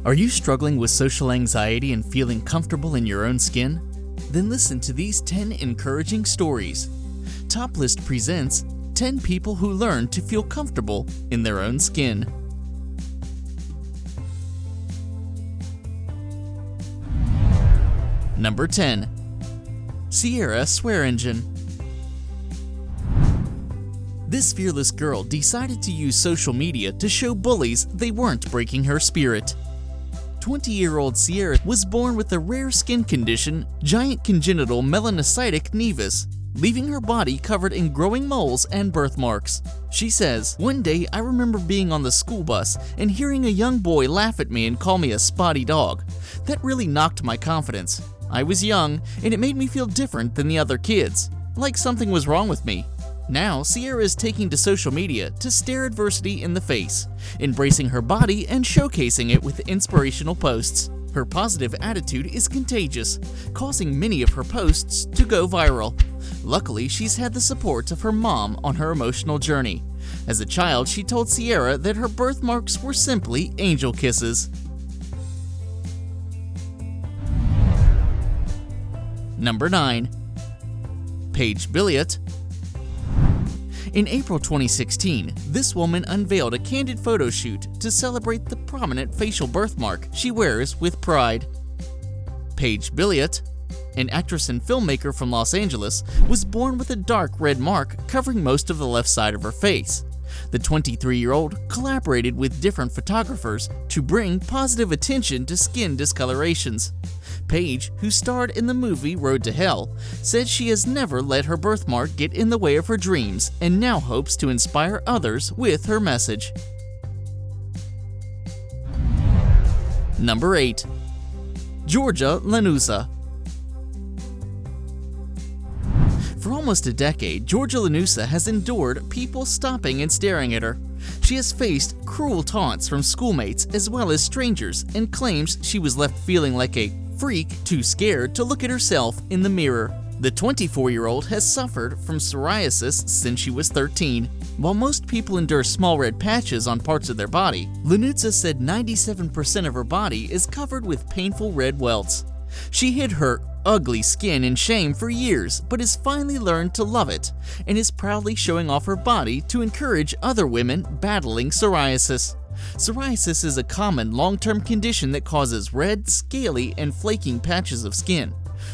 Are you struggling with social anxiety and feeling comfortable in your own skin? Then listen to these 10 encouraging stories. Top List presents 10 people who learned to feel comfortable in their own skin. Number 10. Ciera Swaringen. This fearless girl decided to use social media to show bullies they weren't breaking her spirit. 20-year-old Ciera was born with a rare skin condition, giant congenital melanocytic nevus, leaving her body covered in growing moles and birthmarks. She says, "One day I remember being on the school bus and hearing a young boy laugh at me and call me a spotty dog. That really knocked my confidence. I was young, and it made me feel different than the other kids, like something was wrong with me." Now, Ciera is taking to social media to stare adversity in the face, embracing her body and showcasing it with inspirational posts. Her positive attitude is contagious, causing many of her posts to go viral. Luckily, she's had the support of her mom on her emotional journey. As a child, she told Ciera that her birthmarks were simply angel kisses. Number 9. Paige Billiot. In April 2016, this woman unveiled a candid photo shoot to celebrate the prominent facial birthmark she wears with pride. Paige Billiot, an actress and filmmaker from Los Angeles, was born with a dark red mark covering most of the left side of her face. The 23-year-old collaborated with different photographers to bring positive attention to skin discolorations. Paige, who starred in the movie Road to Hell, said she has never let her birthmark get in the way of her dreams and now hopes to inspire others with her message. Number 8. Giorgia Lanuzza. For almost a decade, Giorgia Lanuzza has endured people stopping and staring at her. She has faced cruel taunts from schoolmates as well as strangers and claims she was left feeling like a freak too scared to look at herself in the mirror. The 24-year-old has suffered from psoriasis since she was 13. While most people endure small red patches on parts of their body, Lanuzza said 97% of her body is covered with painful red welts. She hid her ugly skin in shame for years, but has finally learned to love it and is proudly showing off her body to encourage other women battling psoriasis. Psoriasis is a common long-term condition that causes red, scaly, and flaking patches of skin.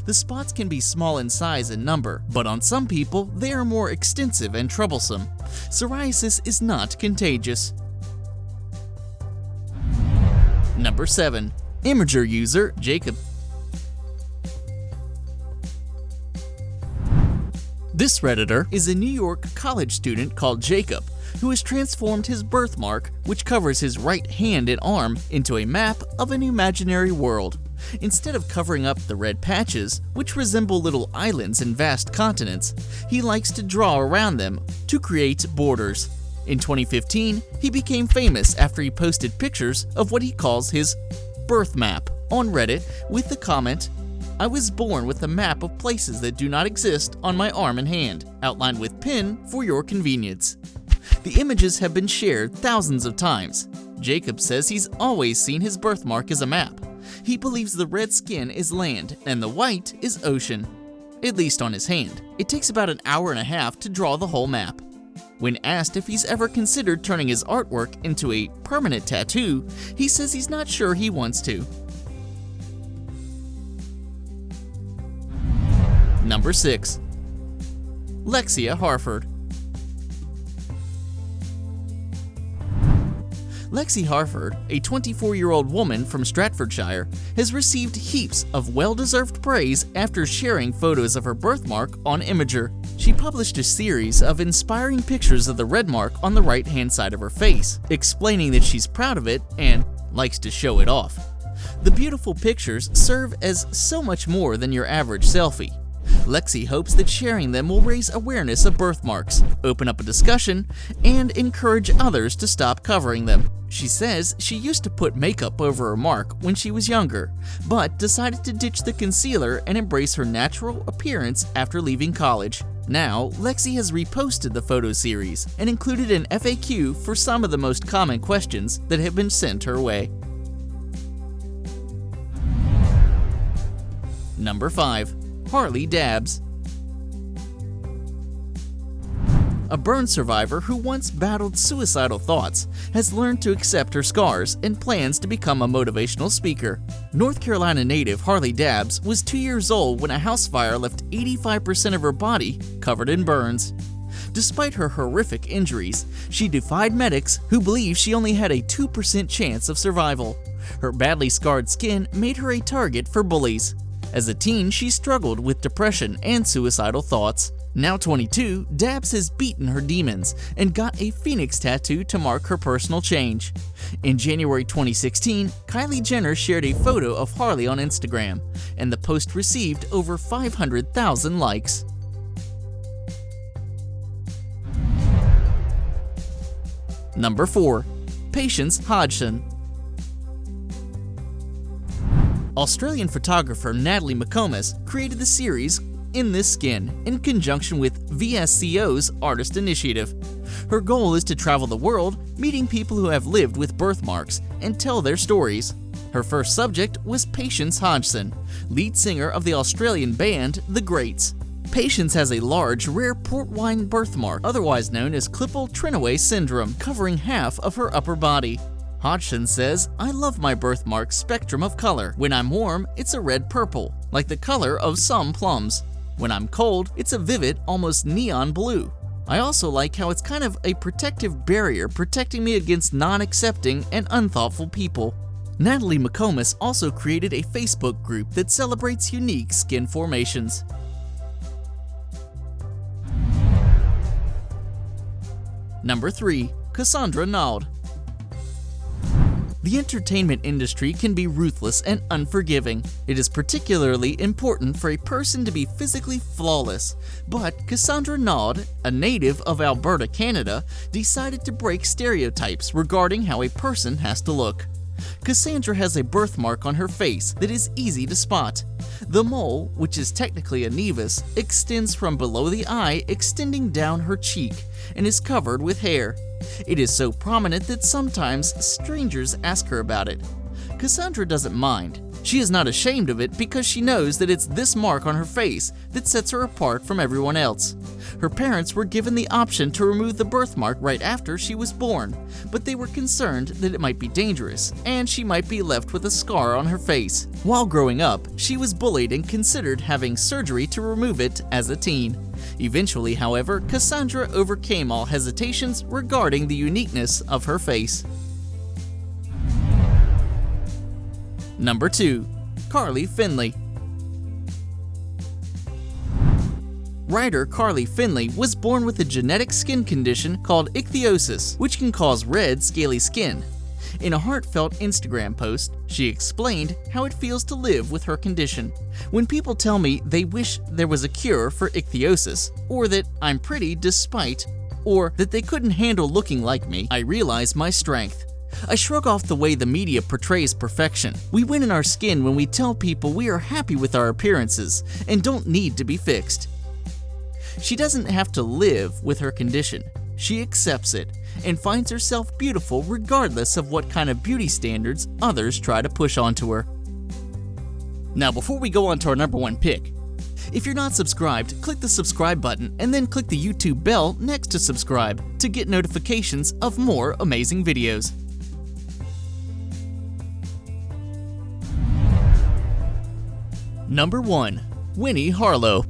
The spots can be small in size and number, but on some people, they are more extensive and troublesome. Psoriasis is not contagious. Number 7. Imgur user Jacob. This Redditor is a New York college student called Jacob, who has transformed his birthmark, which covers his right hand and arm, into a map of an imaginary world. Instead of covering up the red patches, which resemble little islands and vast continents, he likes to draw around them to create borders. In 2015, he became famous after he posted pictures of what he calls his birth map on Reddit with the comment, "I was born with a map of places that do not exist on my arm and hand, outlined with pen for your convenience." The images have been shared thousands of times. Jacob says he's always seen his birthmark as a map. He believes the red skin is land and the white is ocean, at least on his hand. It takes about an hour and a half to draw the whole map. When asked if he's ever considered turning his artwork into a permanent tattoo, he says he's not sure he wants to. Number 6. Lexxie Harford. Lexxie Harford, a 24-year-old woman from Staffordshire, has received heaps of well-deserved praise after sharing photos of her birthmark on Imgur. She published a series of inspiring pictures of the red mark on the right-hand side of her face, explaining that she's proud of it and likes to show it off. The beautiful pictures serve as so much more than your average selfie. Lexxie hopes that sharing them will raise awareness of birthmarks, open up a discussion, and encourage others to stop covering them. She says she used to put makeup over her mark when she was younger, but decided to ditch the concealer and embrace her natural appearance after leaving college. Now, Lexxie has reposted the photo series and included an FAQ for some of the most common questions that have been sent her way. Number 5. Harley dabs. A burn survivor who once battled suicidal thoughts has learned to accept her scars and plans to become a motivational speaker. North Carolina native Harley Dabbs was 2 years old when a house fire left 85% of her body covered in burns. Despite her horrific injuries, she defied medics who believed she only had a 2% chance of survival. Her badly scarred skin made her a target for bullies. As a teen, she struggled with depression and suicidal thoughts. Now 22, Dabbs has beaten her demons and got a phoenix tattoo to mark her personal change. In January 2016, Kylie Jenner shared a photo of Harley on Instagram, and the post received over 500,000 likes. Number 4. Patience HODGSON. Australian photographer Natalie McComas created the series In This Skin in conjunction with VSCO's Artist Initiative. Her goal is to travel the world, meeting people who have lived with birthmarks and tell their stories. Her first subject was Patience HODGSON, lead singer of the Australian band The Greats. Patience has a large, rare port wine birthmark, otherwise known as Klippel-Trenaunay syndrome, covering half of her upper body. HODGSON says, "I love my birthmark's spectrum of color. When I'm warm, it's a red-purple, like the color of some plums. When I'm cold, it's a vivid, almost neon blue. I also like how it's kind of a protective barrier protecting me against non-accepting and unthoughtful people." Natalie McComas also created a Facebook group that celebrates unique skin formations. Number 3. Cassandra NAUD. The entertainment industry can be ruthless and unforgiving. It is particularly important for a person to be physically flawless, but Cassandra NAUD, a native of Alberta, Canada, decided to break stereotypes regarding how a person has to look. Cassandra has a birthmark on her face that is easy to spot. The mole, which is technically a nevus, extends from below the eye extending down her cheek and is covered with hair. It is so prominent that sometimes strangers ask her about it. Cassandra doesn't mind. She is not ashamed of it because she knows that it's this mark on her face that sets her apart from everyone else. Her parents were given the option to remove the birthmark right after she was born, but they were concerned that it might be dangerous and she might be left with a scar on her face. While growing up, she was bullied and considered having surgery to remove it as a teen. Eventually, however, Cassandra overcame all hesitations regarding the uniqueness of her face. Number 2. Carly Finlay. Writer Carly Finlay was born with a genetic skin condition called ichthyosis, which can cause red, scaly skin. In a heartfelt Instagram post, she explained how it feels to live with her condition. "When people tell me they wish there was a cure for ichthyosis, or that I'm pretty despite, or that they couldn't handle looking like me, I realize my strength. I shrug off the way the media portrays perfection. We win in our skin when we tell people we are happy with our appearances and don't need to be fixed." She doesn't have to live with her condition. She accepts it and finds herself beautiful regardless of what kind of beauty standards others try to push onto her. Now, before we go on to our number 1 pick, if you're not subscribed, click the subscribe button and then click the YouTube bell next to subscribe to get notifications of more amazing videos. Number 1. Winnie Harlow.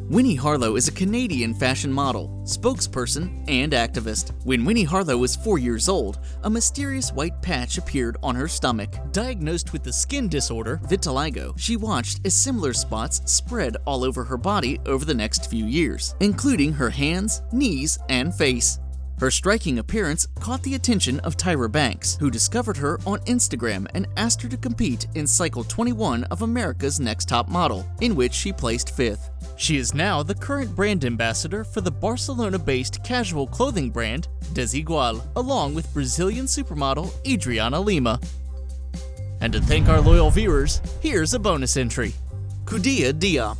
Winnie Harlow is a Canadian fashion model, spokesperson, and activist. When Winnie Harlow was 4 years old, a mysterious white patch appeared on her stomach. Diagnosed with the skin disorder vitiligo, she watched as similar spots spread all over her body over the next few years, including her hands, knees, and face. Her striking appearance caught the attention of Tyra Banks, who discovered her on Instagram and asked her to compete in Cycle 21 of America's Next Top Model, in which she placed 5th. She is now the current brand ambassador for the Barcelona-based casual clothing brand Desigual, along with Brazilian supermodel Adriana Lima. And to thank our loyal viewers, here's a bonus entry. Koudia Diop.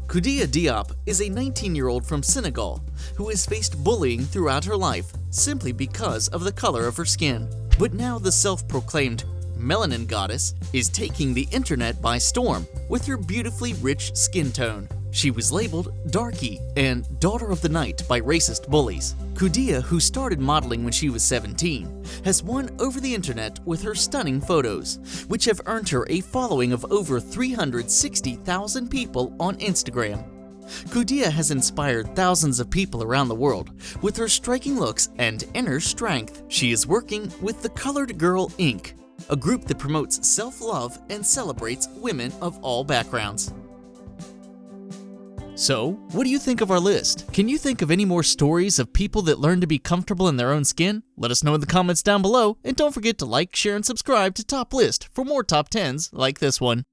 Koudia Diop is a 19-year-old from Senegal who has faced bullying throughout her life, simply because of the color of her skin. But now the self-proclaimed melanin goddess is taking the internet by storm with her beautifully rich skin tone. She was labeled Darky and Daughter of the Night by racist bullies. Giorgia, who started modeling when she was 17, has won over the internet with her stunning photos, which have earned her a following of over 360,000 people on Instagram. Giorgia has inspired thousands of people around the world with her striking looks and inner strength. She is working with the Colored Girl Inc., a group that promotes self-love and celebrates women of all backgrounds. So, what do you think of our list? Can you think of any more stories of people that learn to be comfortable in their own skin? Let us know in the comments down below, and don't forget to like, share, and subscribe to Top List for more top 10s like this one.